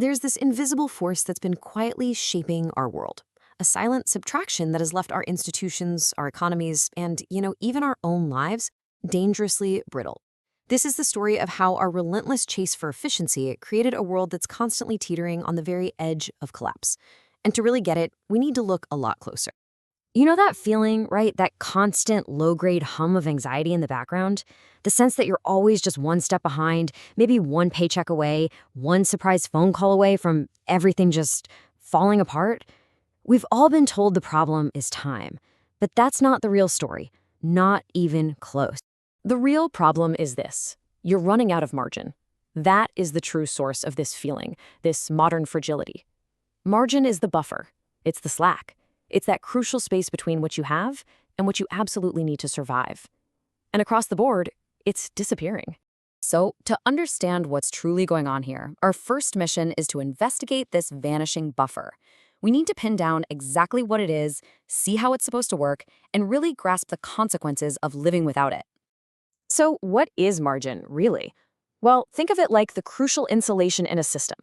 there's this invisible force that's been quietly shaping our world. A silent subtraction that has left our institutions, our economies, and, even our own lives dangerously brittle. This is the story of how our relentless chase for efficiency created a world that's constantly teetering on the very edge of collapse. And to really get it, we need to look a lot closer. You know that feeling, right? That constant low-grade hum of anxiety in the background? The sense that you're always just one step behind, maybe one paycheck away, one surprise phone call away from everything just falling apart? We've all been told the problem is time, but that's not the real story, not even close. The real problem is this: you're running out of margin. That is the true source of this feeling, this modern fragility. Margin is the buffer. It's the slack. It's that crucial space between what you have and what you absolutely need to survive. And across the board, it's disappearing. So, to understand what's truly going on here, our first mission is to investigate this vanishing buffer. We need to pin down exactly what it is, see how it's supposed to work, and really grasp the consequences of living without it. So, what is margin, really? Well, think of it like the crucial insulation in a system.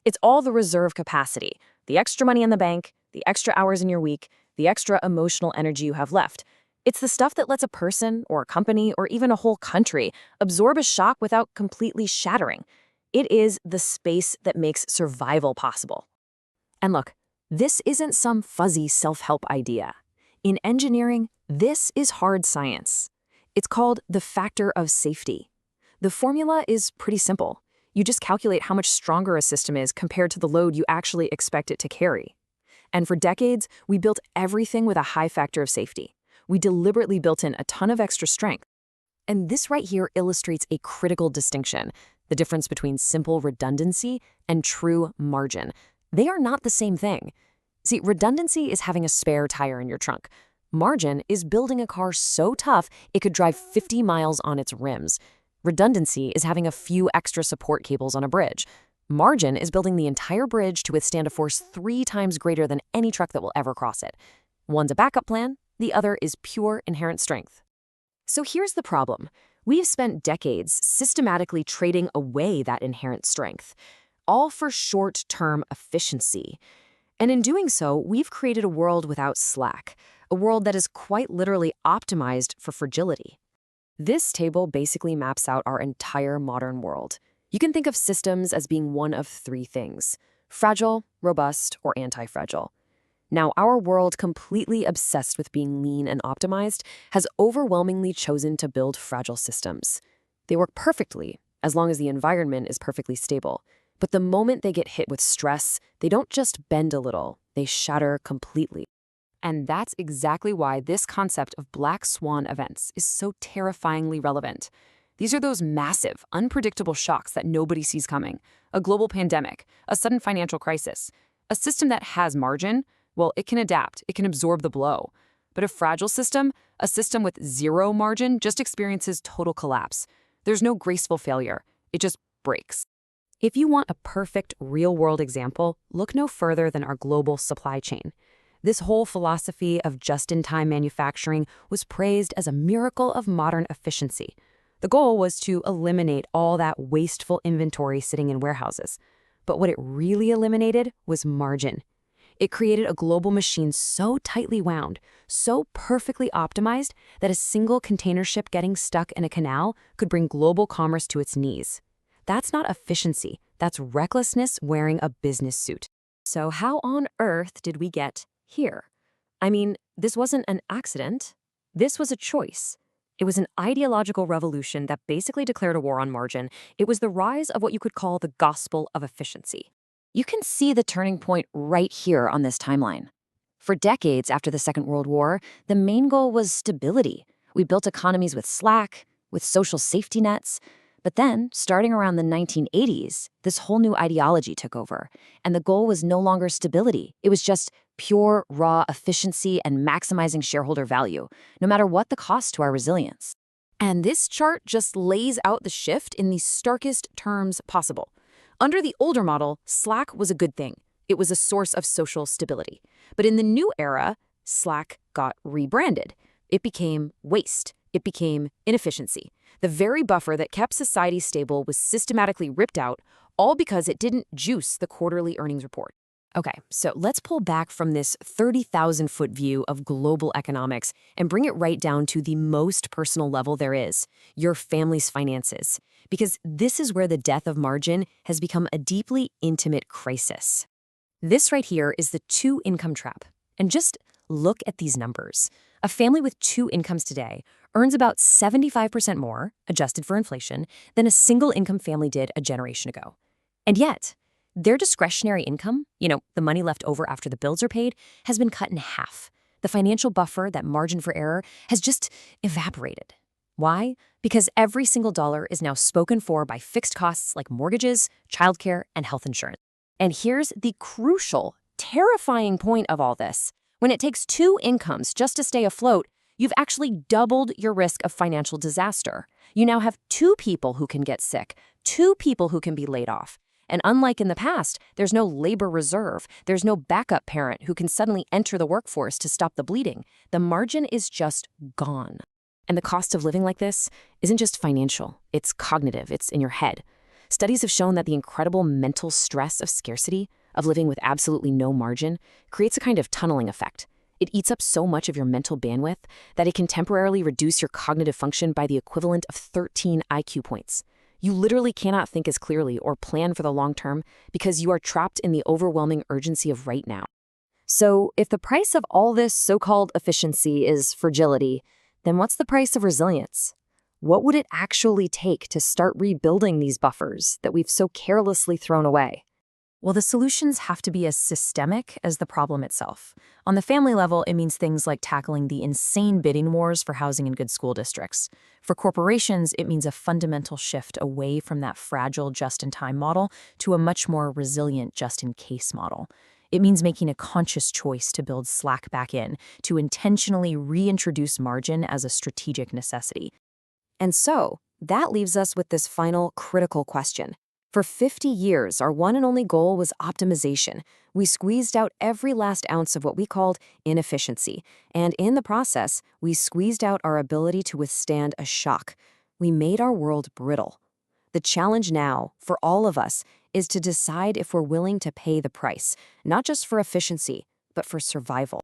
It's all the reserve capacity, the extra money in the bank, the extra hours in your week, the extra emotional energy you have left. It's the stuff that lets a person or a company or even a whole country absorb a shock without completely shattering. It is the space that makes survival possible. And look, this isn't some fuzzy self-help idea. In engineering, this is hard science. It's called the factor of safety. The formula is pretty simple. You just calculate how much stronger a system is compared to the load you actually expect it to carry. And for decades, we built everything with a high factor of safety. We deliberately built in a ton of extra strength. And this right here illustrates a critical distinction: the difference between simple redundancy and true margin. They are not the same thing. See, redundancy is having a spare tire in your trunk. Margin is building a car so tough it could drive 50 miles on its rims. Redundancy is having a few extra support cables on a bridge. Margin is building the entire bridge to withstand a force 3 times greater than any truck that will ever cross it. One's a backup plan, the other is pure inherent strength. So here's the problem. We've spent decades systematically trading away that inherent strength, all for short-term efficiency. And in doing so, we've created a world without slack, a world that is quite literally optimized for fragility. This table basically maps out our entire modern world. You can think of systems as being one of 3 things: fragile, robust, or anti-fragile. Now, our world, completely obsessed with being lean and optimized, has overwhelmingly chosen to build fragile systems. They work perfectly, as long as the environment is perfectly stable. But the moment they get hit with stress, they don't just bend a little, they shatter completely. And that's exactly why this concept of black swan events is so terrifyingly relevant. These are those massive, unpredictable shocks that nobody sees coming: a global pandemic, a sudden financial crisis. A system that has margin, well, it can adapt, it can absorb the blow. But a fragile system, a system with 0 margin, just experiences total collapse. There's no graceful failure, it just breaks. If you want a perfect real-world example, look no further than our global supply chain. This whole philosophy of just-in-time manufacturing was praised as a miracle of modern efficiency. The goal was to eliminate all that wasteful inventory sitting in warehouses. But what it really eliminated was margin. It created a global machine so tightly wound, so perfectly optimized, that a single container ship getting stuck in a canal could bring global commerce to its knees. That's not efficiency, that's recklessness wearing a business suit. So how on earth did we get here? I mean, this wasn't an accident. This was a choice. It was an ideological revolution that basically declared a war on margin. It was the rise of what you could call the gospel of efficiency. You can see the turning point right here on this timeline. For decades after the Second World War, the main goal was stability. We built economies with slack, with social safety nets. But then, starting around the 1980s, this whole new ideology took over, and the goal was no longer stability. It was just pure, raw efficiency and maximizing shareholder value, no matter what the cost to our resilience. And this chart just lays out the shift in the starkest terms possible. Under the older model, slack was a good thing. It was a source of social stability. But in the new era, slack got rebranded. It became waste. It became inefficiency. The very buffer that kept society stable was systematically ripped out, all because it didn't juice the quarterly earnings report. Okay, so let's pull back from this 30,000-foot view of global economics and bring it right down to the most personal level there is, your family's finances. Because this is where the death of margin has become a deeply intimate crisis. This right here is the two-income trap. And just look at these numbers. A family with two incomes today earns about 75% more, adjusted for inflation, than a single-income family did a generation ago. And yet, their discretionary income, the money left over after the bills are paid, has been cut in half. The financial buffer, that margin for error, has just evaporated. Why? Because every single dollar is now spoken for by fixed costs like mortgages, childcare, and health insurance. And here's the crucial, terrifying point of all this. When it takes two incomes just to stay afloat, you've actually doubled your risk of financial disaster. You now have two people who can get sick, two people who can be laid off. And unlike in the past, there's no labor reserve. There's no backup parent who can suddenly enter the workforce to stop the bleeding. The margin is just gone. And the cost of living like this isn't just financial. It's cognitive. It's in your head. Studies have shown that the incredible mental stress of scarcity, of living with absolutely no margin, creates a kind of tunneling effect. It eats up so much of your mental bandwidth that it can temporarily reduce your cognitive function by the equivalent of 13 IQ points. You literally cannot think as clearly or plan for the long term because you are trapped in the overwhelming urgency of right now. So, if the price of all this so-called efficiency is fragility, then what's the price of resilience? What would it actually take to start rebuilding these buffers that we've so carelessly thrown away? Well, the solutions have to be as systemic as the problem itself. On the family level, it means things like tackling the insane bidding wars for housing in good school districts. For corporations, it means a fundamental shift away from that fragile just-in-time model to a much more resilient just-in-case model. It means making a conscious choice to build slack back in, to intentionally reintroduce margin as a strategic necessity. And so, that leaves us with this final critical question. For 50 years, our one and only goal was optimization. We squeezed out every last ounce of what we called inefficiency, and in the process, we squeezed out our ability to withstand a shock. We made our world brittle. The challenge now, for all of us, is to decide if we're willing to pay the price, not just for efficiency, but for survival.